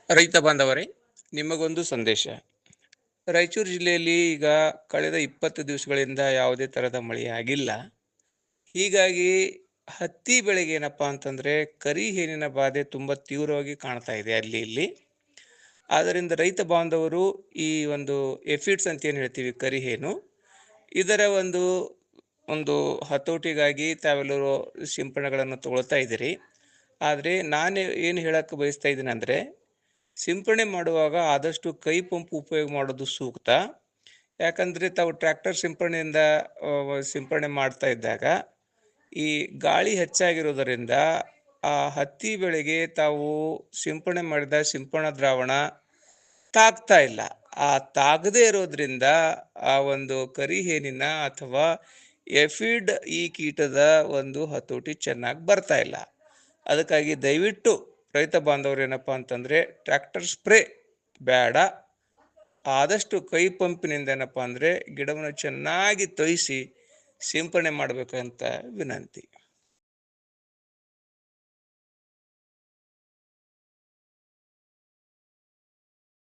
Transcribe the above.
ರೈತ ಬಾಂಧವರೇ, ನಿಮಗೊಂದು ಸಂದೇಶ. ರಾಯಚೂರು ಜಿಲ್ಲೆಯಲ್ಲಿ ಈಗ ಕಳೆದ 20 ದಿವಸಗಳಿಂದ ಯಾವುದೇ ತರಹದ ಮಳೆ ಆಗಿಲ್ಲ. ಹೀಗಾಗಿ ಹತ್ತಿ ಬೆಳೆಗೆ ಏನಪ್ಪಾ ಅಂತಂದ್ರೆ ಕರಿ ಹೇನಿನ ಬಾಧೆ ತುಂಬಾ ತೀವ್ರವಾಗಿ ಕಾಣ್ತಾ ಇದೆ ಅಲ್ಲಿ ಇಲ್ಲಿ. ಆದ್ದರಿಂದ ರೈತ ಬಾಂಧವರು ಈ ಒಂದು ಎಫಿಡ್ಸ್ ಅಂತ ಏನು ಹೇಳ್ತೀವಿ ಕರಿಹೇನು, ಇದರ ಒಂದು ಒಂದು ಹತೋಟಿಗಾಗಿ ತಾವೆಲ್ಲರೂ ಸಿಂಪಡಣೆಗಳನ್ನು ತಗೊಳ್ತಾ ಇದ್ದೀರಿ. ಆದರೆ ನಾನು ಏನು ಹೇಳಕ್ಕೆ ಬಯಸ್ತಾ ಇದ್ದೀನಿ ಅಂದರೆ, ಸಿಂಪಡಣೆ ಮಾಡುವಾಗ ಆದಷ್ಟು ಕೈ ಪಂಪ್ ಉಪಯೋಗ ಮಾಡೋದು ಸೂಕ್ತ. ಯಾಕಂದರೆ ತಾವು ಟ್ರ್ಯಾಕ್ಟರ್ ಸಿಂಪಡಣೆಯಿಂದ ಸಿಂಪಡಣೆ ಮಾಡ್ತಾ ಇದ್ದಾಗ ಈ ಗಾಳಿ ಹೆಚ್ಚಾಗಿರೋದರಿಂದ ಆ ಹತ್ತಿ ಬೆಳೆಗೆ ತಾವು ಸಿಂಪಡಣೆ ಮಾಡಿದ ಸಿಂಪಡಣಾ ದ್ರಾವಣ ತಾಗ್ತಾ ಇಲ್ಲ. ಆ ತಾಗದೇ ಇರೋದ್ರಿಂದ ಆ ಒಂದು ಕರಿಹೇನಿನ ಅಥವಾ ಎಫಿಡ್ ಈ ಕೀಟದ ಒಂದು ಹತೋಟಿ ಚೆನ್ನಾಗಿ ಬರ್ತಾ ಇಲ್ಲ. ಅದಕ್ಕಾಗಿ ದಯವಿಟ್ಟು ರೈತ ಬಾಂಧವರು ಏನಪ್ಪಾ ಅಂತಂದ್ರೆ ಟ್ರ್ಯಾಕ್ಟರ್ ಸ್ಪ್ರೇ ಬೇಡ, ಆದಷ್ಟು ಕೈ ಪಂಪಿನಿಂದ ಏನಪ್ಪಾ ಅಂದ್ರೆ ಗಿಡವನ್ನು ಚೆನ್ನಾಗಿ ತೊಯಿಸಿ ಸಿಂಪಡಣೆ ಮಾಡಬೇಕಂತ ವಿನಂತಿ.